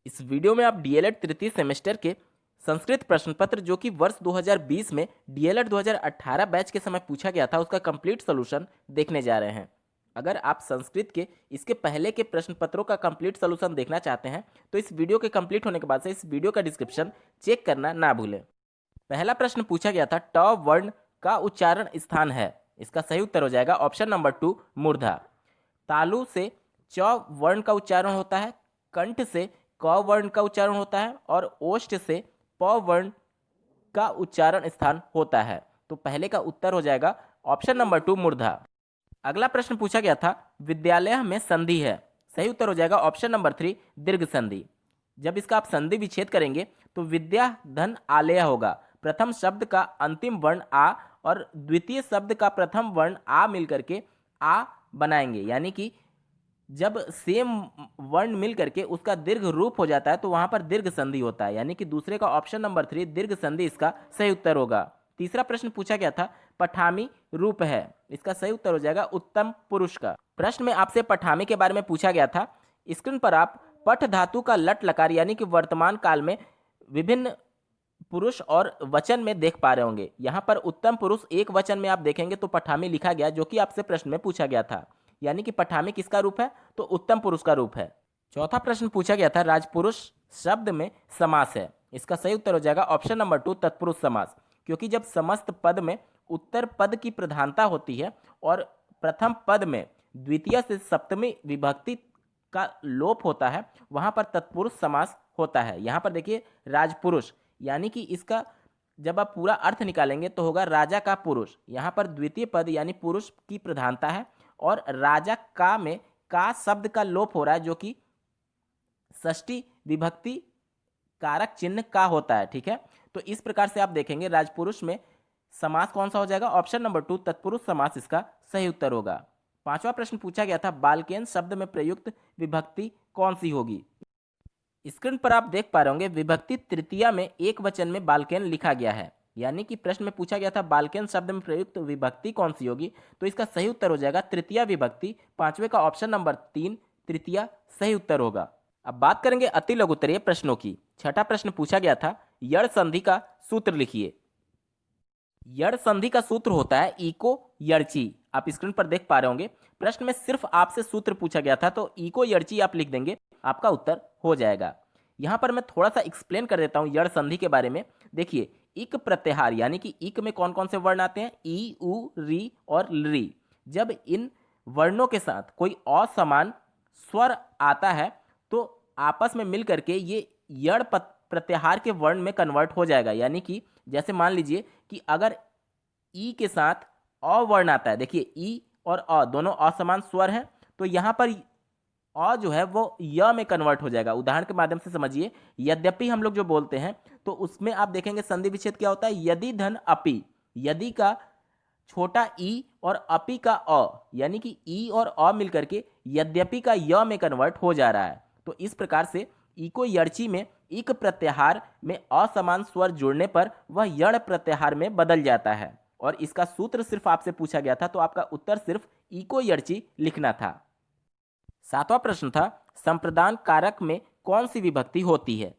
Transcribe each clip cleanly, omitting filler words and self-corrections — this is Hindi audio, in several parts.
इस वीडियो में आप डीएलएड तृतीय सेमेस्टर के संस्कृत प्रश्न पत्र जो कि वर्ष 2020 में डीएलएड 2018 बैच के समय पूछा गया था उसका कंप्लीट सॉल्यूशन देखने जा रहे हैं। अगर आप संस्कृत के इसके पहले के प्रश्न पत्रों का कंप्लीट सॉल्यूशन देखना चाहते हैं तो इस वीडियो के कंप्लीट होने के बाद से इस वीडियो का डिस्क्रिप्शन चेक करना ना भूलें। पहला प्रश्न पूछा गया था ट वर्ण का उच्चारण स्थान है। इसका सही उत्तर हो जाएगा ऑप्शन नंबर 2 मूर्धा। तालु से च वर्ण का उच्चारण होता है, कंठ से क वर्ण का उच्चारण होता है और ओष्ठ से प वर्ण का उच्चारण स्थान होता है। तो पहले का उत्तर हो जाएगा ऑप्शन नंबर 2 मूर्धा। अगला प्रश्न पूछा गया था विद्यालय में संधि है। सही उत्तर हो जाएगा ऑप्शन नंबर 3 दीर्घ संधि। जब इसका आप संधि विच्छेद करेंगे तो विद्या धन आलय होगा। प्रथम शब्द का अंतिम वर्ण आ और द्वितीय शब्द का प्रथम वर्ण आ मिलकर के आ बनाएंगे, यानी कि जब सेम वर्ण मिल करके उसका दीर्घ रूप हो जाता है तो वहां पर दीर्घ संधि होता है, यानी कि दूसरे का ऑप्शन नंबर 3 दीर्घ संधि इसका सही उत्तर होगा। तीसरा प्रश्न पूछा गया था पठामी रूप है। इसका सही उत्तर हो जाएगा उत्तम पुरुष का। प्रश्न में आपसे पठामी के बारे में पूछा गया था। स्क्रीन पर आप पठ धातु का लट लकार यानी कि वर्तमान काल में विभिन्न पुरुष और वचन में देख पा रहे होंगे। यहाँ पर उत्तम पुरुष एक वचन में आप देखेंगे तो पठामी लिखा गया, जो कि आपसे प्रश्न में पूछा गया था, यानी कि पठामी किसका रूप है तो उत्तम पुरुष का रूप है। चौथा प्रश्न पूछा गया था राजपुरुष शब्द में समास है। इसका सही उत्तर हो जाएगा ऑप्शन नंबर 2 तत्पुरुष समास, क्योंकि जब समस्त पद में उत्तर पद की प्रधानता होती है और प्रथम पद में द्वितीय से सप्तमी विभक्ति का लोप होता है वहां पर तत्पुरुष समास होता है। यहाँ पर देखिए राजपुरुष, यानी कि इसका जब आप पूरा अर्थ निकालेंगे तो होगा राजा का पुरुष। यहाँ पर द्वितीय पद यानी पुरुष की प्रधानता है और राजा का में का शब्द का लोप हो रहा है, जो कि षष्ठी विभक्ति कारक चिन्ह का होता है। ठीक है, तो इस प्रकार से आप देखेंगे राजपुरुष में समास कौन सा हो जाएगा, ऑप्शन नंबर 2 तत्पुरुष समास इसका सही उत्तर होगा। पांचवा प्रश्न पूछा गया था बालकेन शब्द में प्रयुक्त विभक्ति कौन सी होगी। स्क्रीन पर आप देख पा रहे होंगे विभक्ति तृतीया में एक वचन में बालकेन लिखा गया है, यानी कि प्रश्न में पूछा गया था बालकेन शब्द में प्रयुक्त विभक्ति कौन सी होगी, तो इसका सही उत्तर हो जाएगा तृतीया विभक्ति। पांचवे का ऑप्शन नंबर 3 तृतीया सही उत्तर होगा। अब बात करेंगे अति लघुत्तरीय प्रश्नों की। छठा प्रश्न पूछा गया था यड़ संधि का सूत्र लिखिए। यड़ संधि का सूत्र होता है इको यर्ची। आप स्क्रीन पर देख पा रहे होंगे प्रश्न में सिर्फ आपसे सूत्र पूछा गया था तो इको यर्ची आप लिख देंगे, आपका उत्तर हो जाएगा। यहां पर मैं थोड़ा सा एक्सप्लेन कर देता हूं यड़ संधि के बारे में। देखिए इक प्रत्याहार यानी कि इक में कौन कौन से वर्ण आते हैं, ई उ री और ली। जब इन वर्णों के साथ कोई असमान स्वर आता है तो आपस में मिल करके ये यड़ प्रत्याहार के वर्ण में कन्वर्ट हो जाएगा। यानी कि जैसे मान लीजिए कि अगर ई के साथ अ वर्ण आता है, देखिए ई और अ दोनों असमान स्वर हैं, तो यहाँ पर अ जो है वो य में कन्वर्ट हो जाएगा। उदाहरण के माध्यम से समझिए, यद्यपि हम लोग जो बोलते हैं तो उसमें आप देखेंगे संधि विच्छेद क्या होता है, यदि धन अपि। यदि का छोटा ई और अपि का अ, यानी कि ई और अ मिलकर के यद्यपि का य में कन्वर्ट हो जा रहा है। तो इस प्रकार से इको यर्ची में इक प्रत्याहार में असमान स्वर जुड़ने पर वह यण प्रत्याहार में बदल जाता है और इसका सूत्र सिर्फ आपसे पूछा गया था तो आपका उत्तर सिर्फ इको यर्ची लिखना था। सातवां प्रश्न था संप्रदान कारक में कौन सी विभक्ति होती है।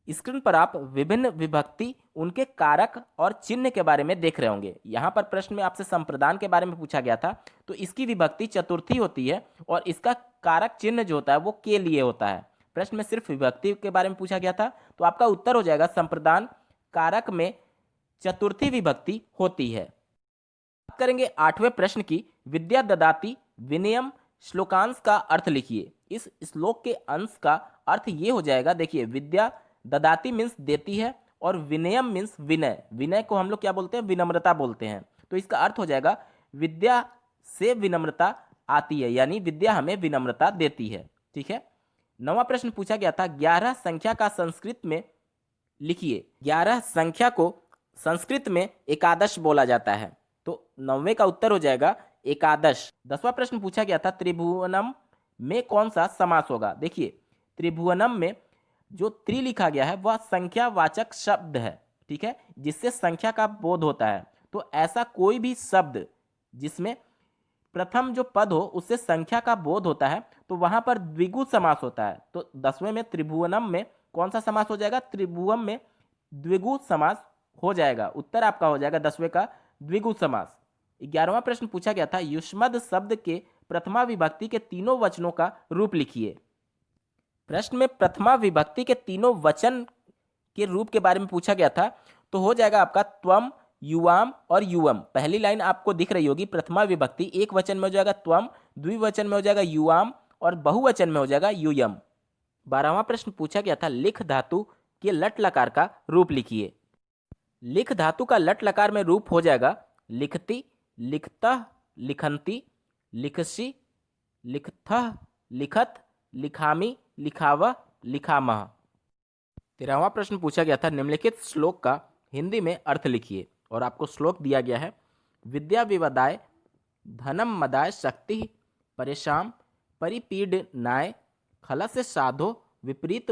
स्क्रीन पर आप विभिन्न विभक्ति उनके कारक और चिन्ह के बारे में देख रहे होंगे। यहाँ पर प्रश्न में आपसे संप्रदान के बारे में पूछा गया था तो इसकी विभक्ति चतुर्थी होती है और इसका कारक चिन्ह जो होता है वो के लिए होता है। प्रश्न में सिर्फ विभक्ति के बारे में पूछा गया था तो आपका उत्तर हो जाएगा संप्रदान कारक में चतुर्थी विभक्ति होती है। बात करेंगे आठवें प्रश्न की, विद्या ददाति विनयम श्लोकांश का अर्थ लिखिए। इस श्लोक के अंश का अर्थ ये हो जाएगा, देखिए विद्या ददाती मीन्स देती है और विनयम मीन्स विनय। विनय को हम लोग क्या बोलते हैं, विनम्रता बोलते हैं। तो इसका अर्थ हो जाएगा विद्या से विनम्रता आती है, यानी विद्या हमें विनम्रता देती है। ठीक है, नौवां प्रश्न पूछा गया था 11 संख्या का संस्कृत में लिखिए। 11 संख्या को संस्कृत में एकादश बोला जाता है, तो 9वें का उत्तर हो जाएगा एकादश। 10वां प्रश्न पूछा गया था त्रिभुवनम में कौन सा समास होगा। देखिए त्रिभुवनम में जो त्रि लिखा गया है वह संख्यावाचक शब्द है, ठीक है, जिससे संख्या का बोध होता है। तो ऐसा कोई भी शब्द जिसमें प्रथम जो पद हो उससे संख्या का बोध होता है तो वहां पर द्विगु समास होता है। तो 10वें में त्रिभुवनम में कौन सा समास हो जाएगा? त्रिभुवम में द्विगु समास हो जाएगा। उत्तर आपका हो जाएगा 10वें का द्विगु समास। 11वां प्रश्न पूछा गया था, युष्मद शब्द के प्रथमा विभक्ति के तीनों वचनों का रूप लिखिए। प्रश्न में प्रथमा विभक्ति के तीनों वचन के रूप के बारे में पूछा गया था, तो हो जाएगा आपका त्वम, युवाम और युवम। पहली लाइन आपको दिख रही होगी, प्रथमा विभक्ति एक वचन में हो जाएगा त्वम, द्विवचन में हो जाएगा युवाम और बहुवचन में हो जाएगा यूयम। 12वां प्रश्न पूछा गया था, लिख धातु के लट लकार का रूप लिखिए। लिख धातु का लट लकार में रूप हो जाएगा लिखती, लिखतः, लिखंती, लिखसी, लिखथः, लिखत, लिखामी, लिखावह, लिखामह। 13वां प्रश्न पूछा गया था, निम्नलिखित श्लोक का हिंदी में अर्थ लिखिए। और आपको श्लोक दिया गया है, विद्या विवदाय धनम मदाय शक्ति परेशान परिपीडनाय खलस्य साधो विपरीत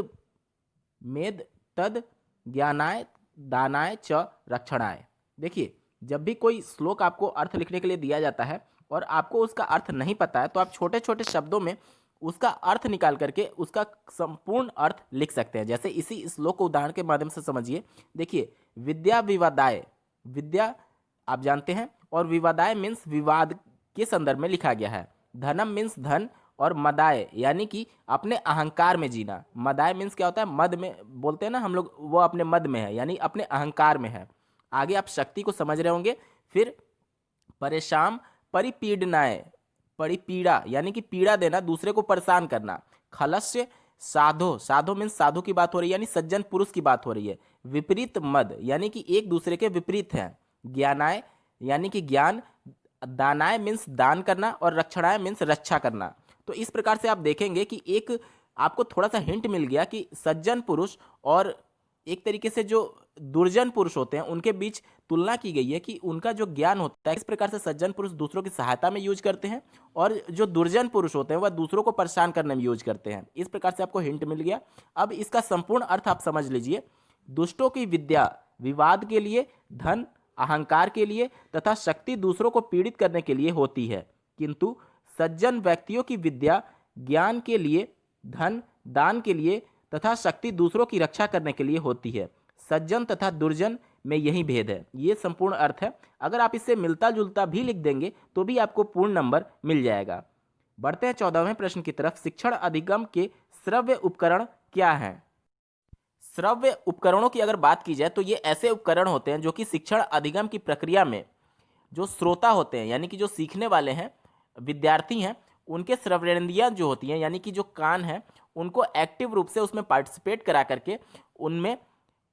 मेद तद ज्ञानाय दानाय च रक्षणाय। देखिए, जब भी कोई श्लोक आपको अर्थ लिखने के लिए दिया जाता है और आपको उसका अर्थ नहीं पता है तो आप छोटे छोटे शब्दों में उसका अर्थ निकाल करके उसका संपूर्ण अर्थ लिख सकते हैं। जैसे इसी श्लोक को उदाहरण के माध्यम से समझिए। देखिए, विद्या विवादाय, विद्या आप जानते हैं, और विवादाय मीन्स विवाद के संदर्भ में लिखा गया है। धनम मीन्स धन, और मदाय यानी कि अपने अहंकार में जीना। मदाय मीन्स क्या होता है? मद में बोलते हैं ना हम लोग, वो अपने मद में है यानी अपने अहंकार में है। आगे आप शक्ति को समझ रहे होंगे। फिर परेशान परिपीडनाय, परिपीड़ा यानी कि पीड़ा देना, दूसरे को परेशान करना। खलस्य साधो, साधो मीन्स साधु की बात हो रही है यानी सज्जन पुरुष की बात हो रही है। विपरीत मद यानी कि एक दूसरे के विपरीत हैं। ज्ञानाय यानी कि ज्ञान। दानाय मीन्स दान करना, और रक्षणाय मीन्स रक्षा करना। तो इस प्रकार से आप देखेंगे कि एक आपको थोड़ा सा हिंट मिल गया कि सज्जन पुरुष और एक तरीके से जो दुर्जन पुरुष होते हैं उनके बीच तुलना की गई है कि उनका जो ज्ञान होता है, इस प्रकार से सज्जन पुरुष दूसरों की सहायता में यूज करते हैं और जो दुर्जन पुरुष होते हैं वह दूसरों को परेशान करने में यूज करते हैं। इस प्रकार से आपको हिंट मिल गया। अब इसका संपूर्ण अर्थ आप समझ लीजिए। दुष्टों की विद्या विवाद के लिए, धन अहंकार के लिए तथा शक्ति दूसरों को पीड़ित करने के लिए होती है, किंतु सज्जन व्यक्तियों की विद्या ज्ञान के लिए, धन दान के लिए तथा शक्ति दूसरों की रक्षा करने के लिए होती है। सज्जन तथा दुर्जन में यही भेद है। ये संपूर्ण अर्थ है। अगर आप इसे मिलता जुलता भी लिख देंगे तो भी आपको पूर्ण नंबर मिल जाएगा। बढ़ते हैं 14वें प्रश्न की तरफ। शिक्षण अधिगम के श्रव्य उपकरण क्या हैं? श्रव्य उपकरणों की अगर बात की जाए तो ये ऐसे उपकरण होते हैं जो कि शिक्षण अधिगम की प्रक्रिया में जो श्रोता होते हैं यानी कि जो सीखने वाले हैं, विद्यार्थी हैं, उनके श्रवणेंद्रियां जो होती हैं यानी कि जो कान हैं, उनको एक्टिव रूप से उसमें पार्टिसिपेट करा करके उनमें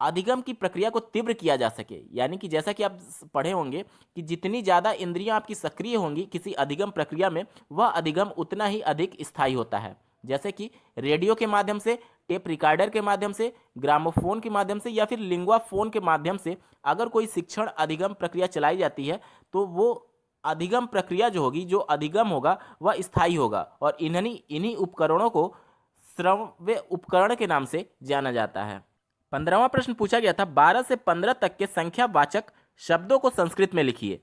अधिगम की प्रक्रिया को तीव्र किया जा सके। यानी कि जैसा कि आप पढ़े होंगे कि जितनी ज़्यादा इंद्रियां आपकी सक्रिय होंगी किसी अधिगम प्रक्रिया में, वह अधिगम उतना ही अधिक स्थायी होता है। जैसे कि रेडियो के माध्यम से, टेप रिकॉर्डर के माध्यम से, ग्रामोफोन के माध्यम से या फिर लिंगुआ फोन के माध्यम से अगर कोई शिक्षण अधिगम प्रक्रिया चलाई जाती है तो वो अधिगम प्रक्रिया जो होगी, जो अधिगम होगा वह स्थायी होगा। और इन्हीं उपकरणों को श्रव्य उपकरण के नाम से जाना जाता है। 15वां प्रश्न पूछा गया था, 12 से 15 तक के संख्यावाचक शब्दों को संस्कृत में लिखिए।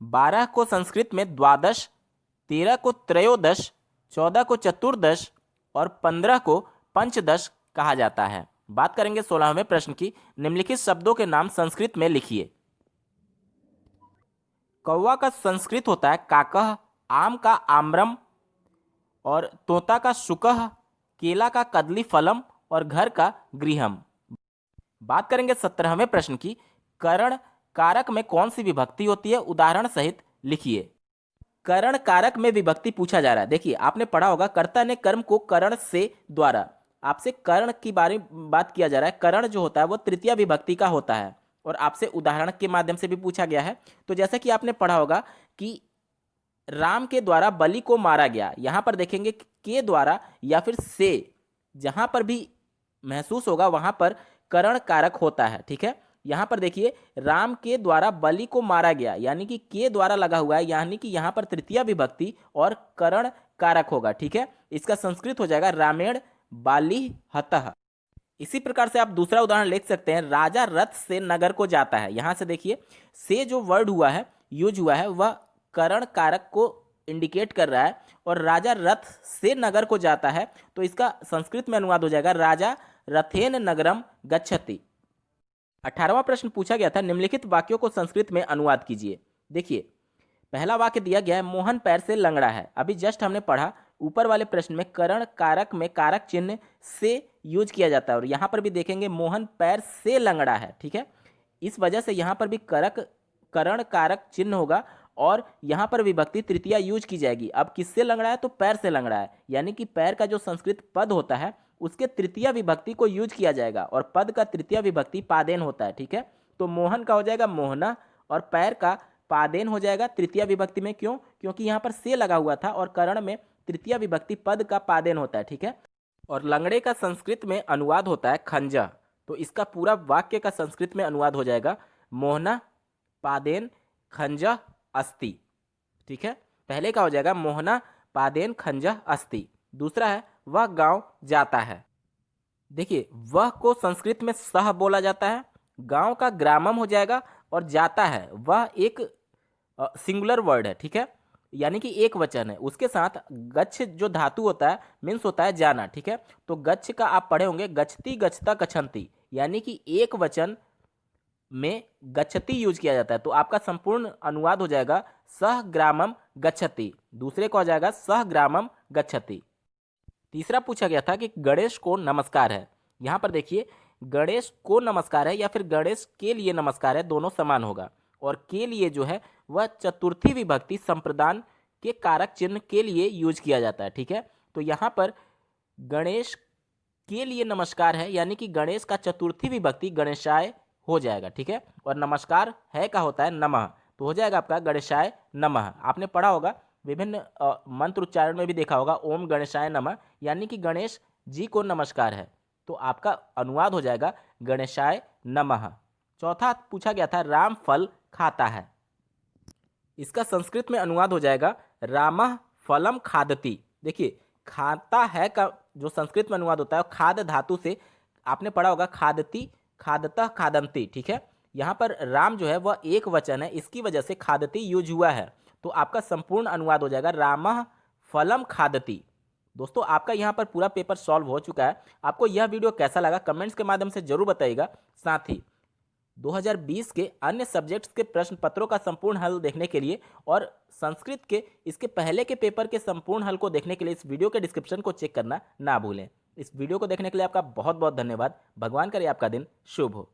12 को संस्कृत में द्वादश, 13 को त्रयोदश, 14 को चतुर्दश और 15 को पंचदश कहा जाता है। बात करेंगे 16वें प्रश्न की। निम्नलिखित शब्दों के नाम संस्कृत में लिखिए। कौवा का संस्कृत होता है काकह, आम का आम्रम और तोता का शुकह, केला का कदली फलम और घर का गृहम। बात करेंगे 17वें प्रश्न की। करण कारक में कौन सी विभक्ति होती है? उदाहरण सहित लिखिए। करण कारक में विभक्ति पूछा जा रहा है। देखिए, आपने पढ़ा होगा कर्ता ने कर्म को करण से द्वारा, आपसे कर्ण की बात किया जा रहा है। करण जो होता है वो तृतीय विभक्ति का होता है और आपसे उदाहरण के माध्यम से भी पूछा गया है। तो जैसा कि आपने पढ़ा होगा कि राम के द्वारा बलि को मारा गया, यहां पर देखेंगे के द्वारा या फिर से, जहां पर भी महसूस होगा वहां पर करण कारक होता है। ठीक है, यहां पर देखिए राम के द्वारा बलि को मारा गया यानी कि के द्वारा लगा हुआ है, यानी कि यहां पर तृतीय विभक्ति और करण कारक होगा। ठीक है, इसका संस्कृत हो जाएगा रामेण बाली हतः। इसी प्रकार से आप दूसरा उदाहरण लिख सकते हैं, राजा रथ से नगर को जाता है। यहां से देखिए से जो वर्ड हुआ है, यूज हुआ है, वह करण कारक को इंडिकेट कर रहा है और राजा रथ से नगर को जाता है, तो इसका संस्कृत में अनुवाद हो जाएगा राजा रथेन नगरम गच्छति। 18वां प्रश्न पूछा गया था, निम्नलिखित वाक्यों को संस्कृत में अनुवाद कीजिए। देखिए, पहला वाक्य दिया गया है मोहन पैर से लंगड़ा है। अभी जस्ट हमने पढ़ा ऊपर वाले प्रश्न में करण कारक में कारक चिन्ह से यूज किया जाता है, और यहाँ पर भी देखेंगे मोहन पैर से लंगड़ा है। ठीक है, इस वजह से यहाँ पर भी करण कारक चिन्ह होगा और यहाँ पर विभक्ति तृतीया यूज की जाएगी। अब किससे लंगड़ा है, तो पैर से लंगड़ा है, यानी कि पैर का जो संस्कृत पद होता है उसके तृतीया विभक्ति को यूज किया जाएगा, और पद का तृतीया विभक्ति पादेन होता है। ठीक है, तो मोहन का हो जाएगा मोहना और पैर का पादेन हो जाएगा तृतीया विभक्ति में। क्यों? क्योंकि यहाँ पर से लगा हुआ था और करण में तृतीया विभक्ति पद का पादेन होता है। ठीक है, और लंगड़े का संस्कृत में अनुवाद होता है खंजा, तो इसका पूरा वाक्य का संस्कृत में अनुवाद हो जाएगा मोहना पादेन खंजा अस्ति। ठीक है, पहले का हो जाएगा मोहना पादेन खंजा अस्ति। दूसरा है वह गांव जाता है। देखिए, वह को संस्कृत में सह बोला जाता है, गांव का ग्रामम हो जाएगा, और जाता है वह एक सिंगुलर वर्ड है। ठीक है, यानी कि एक वचन है, उसके साथ गच्छ जो धातु होता है मीन्स होता है जाना। ठीक है, तो गच्छ का आप पढ़े होंगे गच्छति गच्छता गच्छन्ति, यानी कि एक वचन में गच्छति यूज किया जाता है, तो आपका संपूर्ण अनुवाद हो जाएगा सह ग्रामम गच्छति। दूसरे को हो जाएगा सह ग्रामम गच्छति। तीसरा पूछा गया था कि गणेश को नमस्कार है। यहाँ पर देखिए, गणेश को नमस्कार है या फिर गणेश के लिए नमस्कार है, दोनों समान होगा, और के लिए जो है वह चतुर्थी विभक्ति संप्रदान के कारक चिन्ह के लिए यूज किया जाता है। ठीक है, तो यहाँ पर गणेश के लिए नमस्कार है, यानी कि गणेश का चतुर्थी विभक्ति गणेशाय हो जाएगा। ठीक है, और नमस्कार है का होता है नमः, तो हो जाएगा आपका गणेशाय नमः। आपने पढ़ा होगा विभिन्न मंत्र उच्चारण में भी देखा होगा ओम गणेशाय नमः, यानी कि गणेश जी को नमस्कार है, तो आपका अनुवाद हो जाएगा गणेशाय नमः। चौथा पूछा गया था राम फल खाता है। इसका संस्कृत में अनुवाद हो जाएगा रामः फलम खादति। देखिए, खाता है का जो संस्कृत में अनुवाद होता है खाद धातु से, आपने पढ़ा होगा खादति खादतः खादंती। ठीक है, यहाँ पर राम जो है वह एक वचन है, इसकी वजह से खादति यूज हुआ है, तो आपका संपूर्ण अनुवाद हो जाएगा रामः फलम खादति। दोस्तों, आपका यहाँ पर पूरा पेपर सॉल्व हो चुका है। आपको यह वीडियो कैसा लगा कमेंट्स के माध्यम से जरूर बताइएगा। साथ ही 2020 के अन्य सब्जेक्ट्स के प्रश्न पत्रों का संपूर्ण हल देखने के लिए और संस्कृत के इसके पहले के पेपर के संपूर्ण हल को देखने के लिए इस वीडियो के डिस्क्रिप्शन को चेक करना ना भूलें। इस वीडियो को देखने के लिए आपका बहुत बहुत धन्यवाद। भगवान करे आपका दिन शुभ हो।